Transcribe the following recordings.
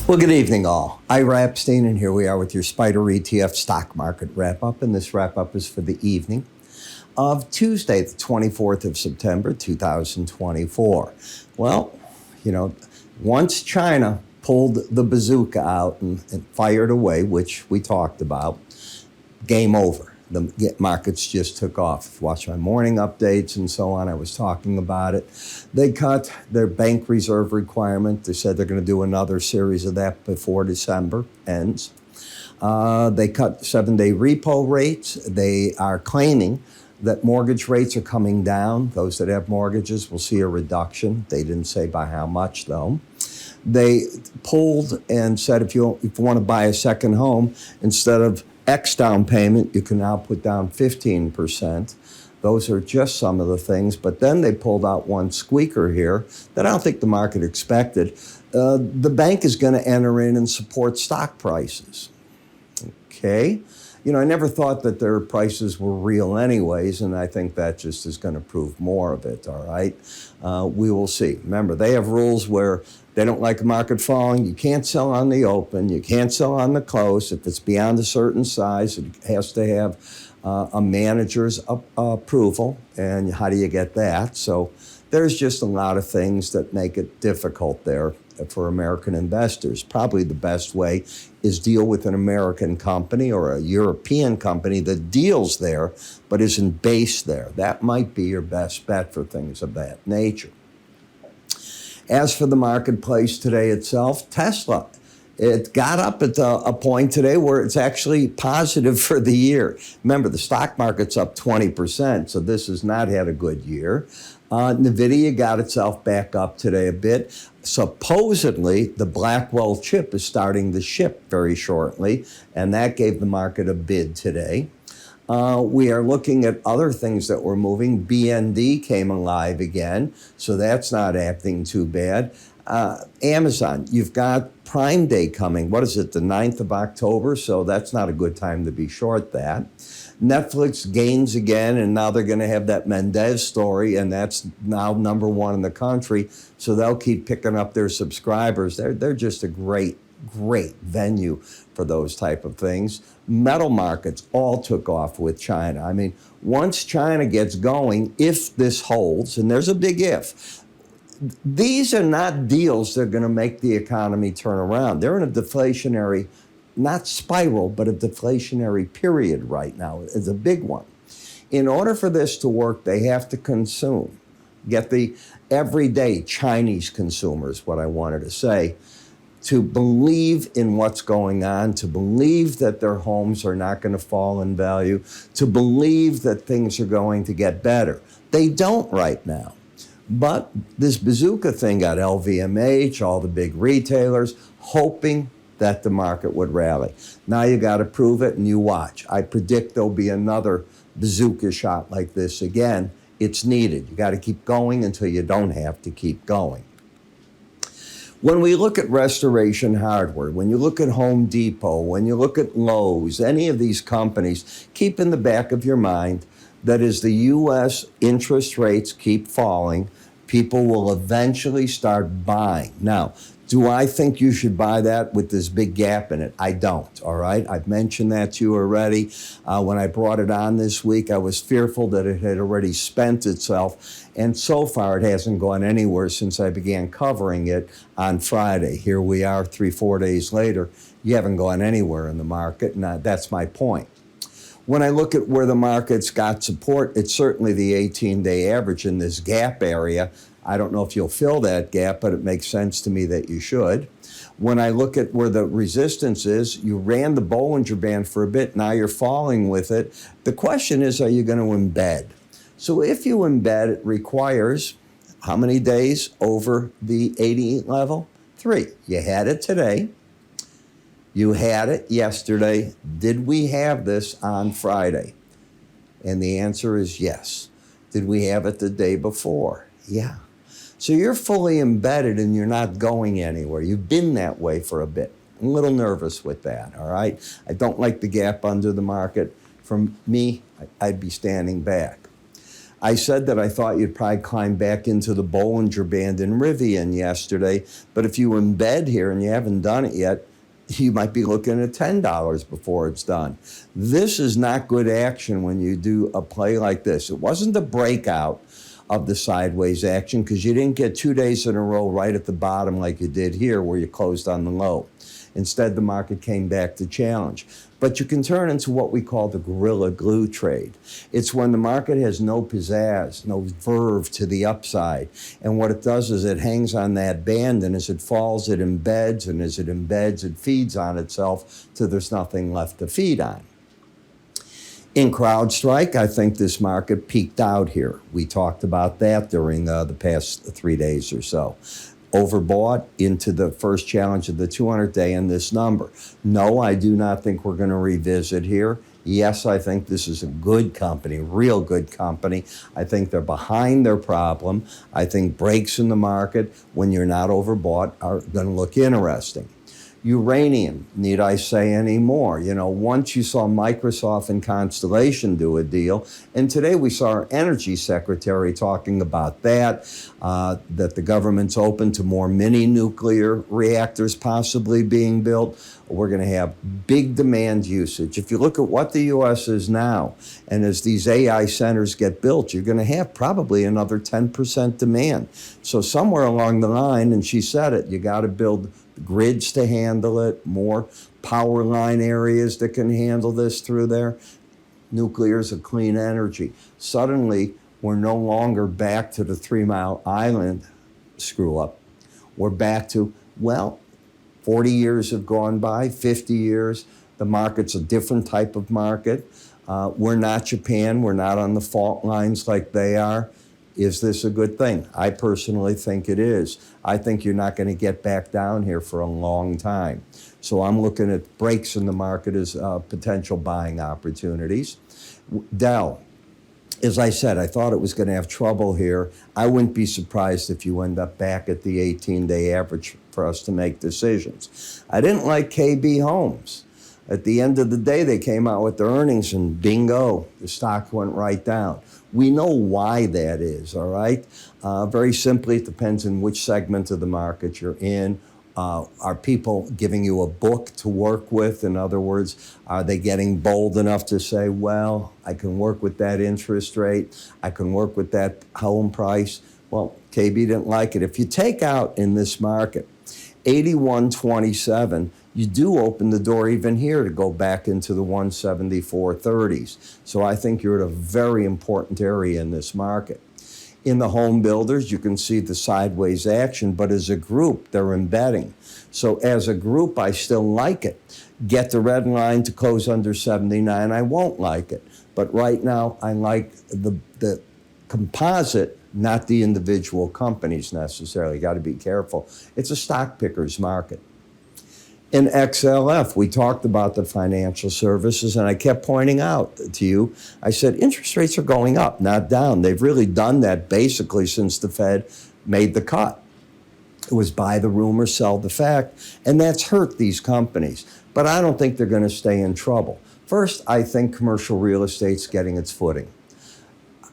Well, good evening, all. Ira Epstein, and here we are with your Spider ETF stock market wrap-up, and this wrap-up is for the evening of Tuesday, the 24th of September, 2024. Well, once China pulled the bazooka out and fired away, which we talked about, game over. The markets just took off. If you watch my morning updates and so on, I was talking about it. They cut their bank reserve requirement. They said they're going to do another series of that before December ends. They cut 7-day repo rates. They are claiming that mortgage rates are coming down. Those that have mortgages will see a reduction. They didn't say by how much, though. They pulled and said if you want to buy a second home, instead of X down payment, you can now put down 15%. Those are just some of the things. But then they pulled out one squeaker here that I don't think the market expected. The bank is going to enter in and support stock prices. Okay. I never thought that their prices were real anyways, and I think that just is going to prove more of it, all right? We will see. Remember, they have rules where they don't like a market falling. You can't sell on the open. You can't sell on the close. If it's beyond a certain size, it has to have a manager's approval, and how do you get that? So there's just a lot of things that make it difficult there for American investors. Probably the best way is deal with an American company or a European company that deals there but isn't based there. That might be your best bet for things of that nature. As for the marketplace today itself, Tesla, it got up at a point today where it's actually positive for the year. Remember, the stock market's up 20%, so this has not had a good year. NVIDIA got itself back up today a bit. Supposedly, the Blackwell chip is starting to ship very shortly, and that gave the market a bid today. We are looking at other things that were moving. BND came alive again, so that's not acting too bad. Amazon, you've got Prime Day coming. What is it, the 9th of October? So that's not a good time to be short that. Netflix gains again, and now they're going to have that Mendez story, and that's now #1 in the country. So they'll keep picking up their subscribers. They're just a great venue for those type of things. Metal markets all took off with China. I mean, once China gets going, if this holds, and there's a big if, these are not deals that are going to make the economy turn around. They're in a deflationary, not spiral, but a deflationary period right now. It's a big one. In order for this to work, they have to consume. Get the everyday Chinese consumers, what I wanted to say, to believe in what's going on, to believe that their homes are not going to fall in value, to believe that things are going to get better. They don't right now. But this bazooka thing got LVMH, all the big retailers, hoping that the market would rally. Now you got to prove it, and you watch. I predict there'll be another bazooka shot like this again. It's needed. You got to keep going until you don't have to keep going. When we look at Restoration Hardware, when you look at Home Depot, when you look at Lowe's, any of these companies, keep in the back of your mind that as the U.S. interest rates keep falling, people will eventually start buying. Now, do I think you should buy that with this big gap in it? I don't, all right? I've mentioned that to you already. When I brought it on this week, I was fearful that it had already spent itself, and so far it hasn't gone anywhere since I began covering it on Friday. Here we are 3-4 days later. You haven't gone anywhere in the market, and that's my point. When I look at where the market's got support, it's certainly the 18-day average in this gap area. I don't know if you'll fill that gap, but it makes sense to me that you should. When I look at where the resistance is, you ran the Bollinger Band for a bit, now you're falling with it. The question is, are you going to embed? So if you embed, it requires how many days over the 80 level? 3. You had it today. You had it yesterday. Did we have this on Friday? And the answer is yes. Did we have it the day before? Yeah. So you're fully embedded and you're not going anywhere. You've been that way for a bit. I'm a little nervous with that, all right? I don't like the gap under the market. From me, I'd be standing back. I said that I thought you'd probably climb back into the Bollinger Band in Rivian yesterday, but if you embed here and you haven't done it yet, you might be looking at $10 before it's done. This is not good action when you do a play like this. It wasn't the breakout of the sideways action because you didn't get 2 days in a row right at the bottom like you did here where you closed on the low. Instead, the market came back to challenge. But you can turn into what we call the gorilla glue trade. It's when the market has no pizzazz, no verve to the upside. And what it does is it hangs on that band, and as it falls, it embeds, and as it embeds, it feeds on itself till there's nothing left to feed on. In CrowdStrike, I think this market peaked out here. We talked about that during the past 3 days or so. Overbought into the first challenge of the 200-day in this number. No, I do not think we're going to revisit here. Yes, I think this is a good company, real good company. I think they're behind their problem. I think breaks in the market when you're not overbought are going to look interesting. Uranium, need I say any more? You know, once you saw Microsoft and Constellation do a deal, and today we saw our energy secretary talking about that the government's open to more mini nuclear reactors possibly being built. We're going to have big demand usage. If you look at what the U.S. is now, and as these AI centers get built, you're going to have probably another 10% demand. So somewhere along the line, and she said it, you got to build grids to handle it, more power line areas that can handle this through there. Nuclear is a clean energy. Suddenly, we're no longer back to the 3 Mile Island screw up. We're back to, well, 40 years have gone by, 50 years. The market's a different type of market. We're not Japan. We're not on the fault lines like they are. Is this a good thing? I personally think it is. I think you're not going to get back down here for a long time. So I'm looking at breaks in the market as potential buying opportunities. Dell, as I said, I thought it was going to have trouble here. I wouldn't be surprised if you end up back at the 18-day average for us to make decisions. I didn't like KB Homes. At the end of the day, they came out with their earnings and bingo, the stock went right down. We know why that is, all right? Very simply, it depends on which segment of the market you're in. Are people giving you a book to work with? In other words, are they getting bold enough to say, well, I can work with that interest rate, I can work with that home price? Well, KB didn't like it. If you take out in this market 81.27, you do open the door even here to go back into the 174.30s. So I think you're at a very important area in this market. In the home builders, you can see the sideways action, but as a group, they're embedding. So as a group, I still like it. Get the red line to close under 79, I won't like it. But right now, I like the composite, not the individual companies necessarily. Got to be careful. It's a stock picker's market. In XLF, we talked about the financial services, and I kept pointing out to you, I said, interest rates are going up, not down. They've really done that basically since the Fed made the cut. It was buy the rumor, sell the fact, and that's hurt these companies. But I don't think they're going to stay in trouble. First, I think commercial real estate's getting its footing.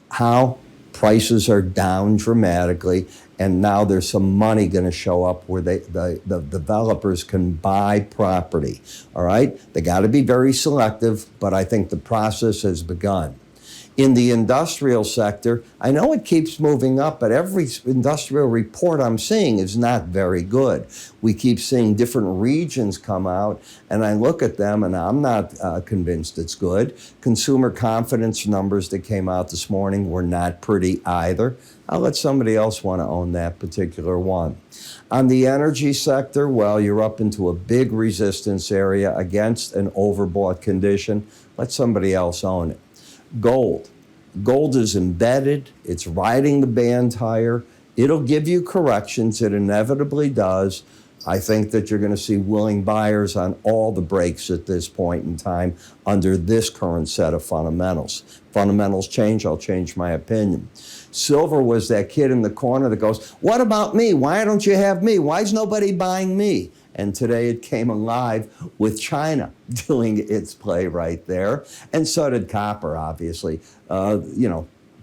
How? Prices are down dramatically, and now there's some money going to show up where the developers can buy property, all right? They got to be very selective, but I think the process has begun. In the industrial sector, I know it keeps moving up, but every industrial report I'm seeing is not very good. We keep seeing different regions come out, and I look at them, and I'm not convinced it's good. Consumer confidence numbers that came out this morning were not pretty either. I'll let somebody else want to own that particular one. On the energy sector, well, you're up into a big resistance area against an overbought condition. Let somebody else own it. Gold. Gold is embedded. It's riding the band higher. It'll give you corrections. It inevitably does. I think that you're going to see willing buyers on all the breaks at this point in time under this current set of fundamentals. Fundamentals change, I'll change my opinion. Silver was that kid in the corner that goes, what about me? Why don't you have me? Why is nobody buying me? And today it came alive with China doing its play right there. And so did copper, obviously.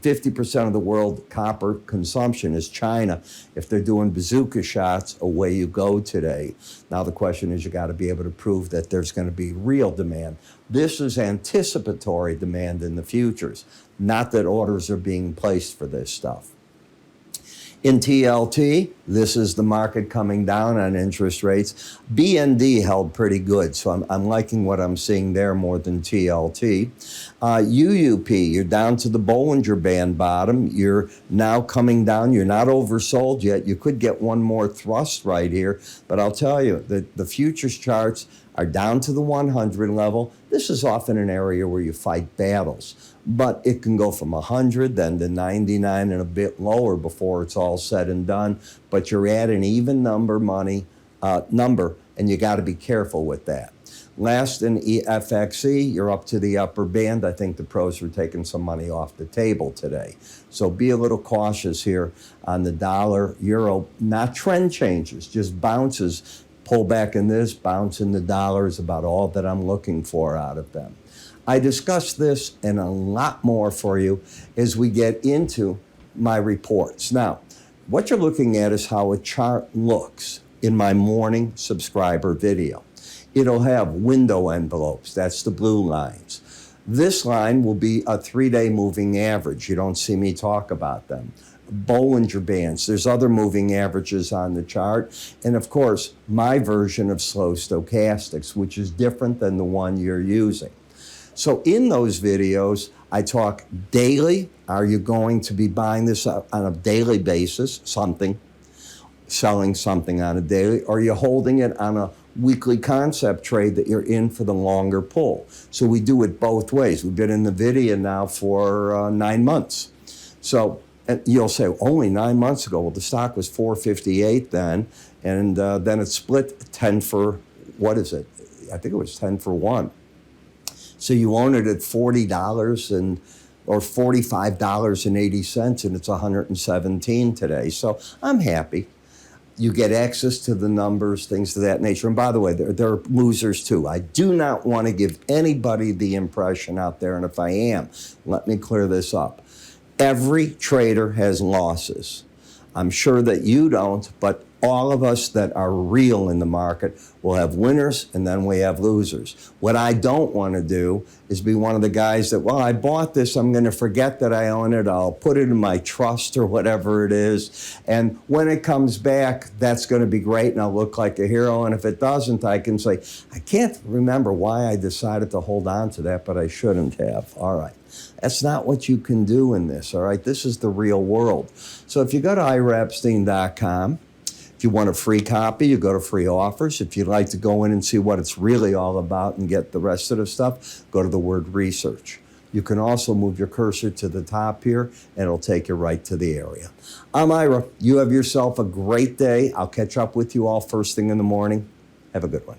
50% of the world copper consumption is China. If they're doing bazooka shots, away you go today. Now the question is, you got to be able to prove that there's going to be real demand. This is anticipatory demand in the futures, not that orders are being placed for this stuff. In TLT, this is the market coming down on interest rates. BND held pretty good, so I'm liking what I'm seeing there more than TLT. UUP, you're down to the Bollinger Band bottom. You're now coming down. You're not oversold yet. You could get one more thrust right here, but I'll tell you that the futures charts are down to the 100 level. This is often an area where you fight battles, but it can go from 100 then to 99 and a bit lower before it's all said and done. But you're at an even number, and you got to be careful with that. Last in FXE, you're up to the upper band. I think the pros are taking some money off the table today. So be a little cautious here on the dollar, euro, not trend changes, just bounces. Pull back in this, bounce in the dollar is about all that I'm looking for out of them. I discuss this and a lot more for you as we get into my reports. Now, what you're looking at is how a chart looks in my morning subscriber video. It'll have window envelopes, that's the blue lines. This line will be a 3-day moving average. You don't see me talk about them. Bollinger Bands, there's other moving averages on the chart. And of course, my version of slow stochastics, which is different than the one you're using. So in those videos, I talk daily. Are you going to be buying this on a daily basis, something, selling something on a daily, or are you holding it on a weekly concept trade that you're in for the longer pull? So we do it both ways. We've been in the video now for 9 months. So you'll say, only 9 months ago. Well, the stock was 458 then, and then it split 10 for, what is it? I think it was 10 for 1. So you own it at $40 or $45.80, and it's 117 today. So I'm happy. You get access to the numbers, things of that nature. And by the way, there are losers too. I do not want to give anybody the impression out there, and if I am, let me clear this up. Every trader has losses. I'm sure that you don't, but all of us that are real in the market will have winners, and then we have losers. What I don't want to do is be one of the guys that, well, I bought this, I'm going to forget that I own it, I'll put it in my trust or whatever it is, and when it comes back, that's going to be great, and I'll look like a hero, and if it doesn't, I can say, I can't remember why I decided to hold on to that, but I shouldn't have. All right. That's not what you can do in this, all right? This is the real world. So if you go to iraepstein.com, if you want a free copy, you go to free offers. If you'd like to go in and see what it's really all about and get the rest of the stuff, go to the word research. You can also move your cursor to the top here, and it'll take you right to the area. I'm Ira. You have yourself a great day. I'll catch up with you all first thing in the morning. Have a good one.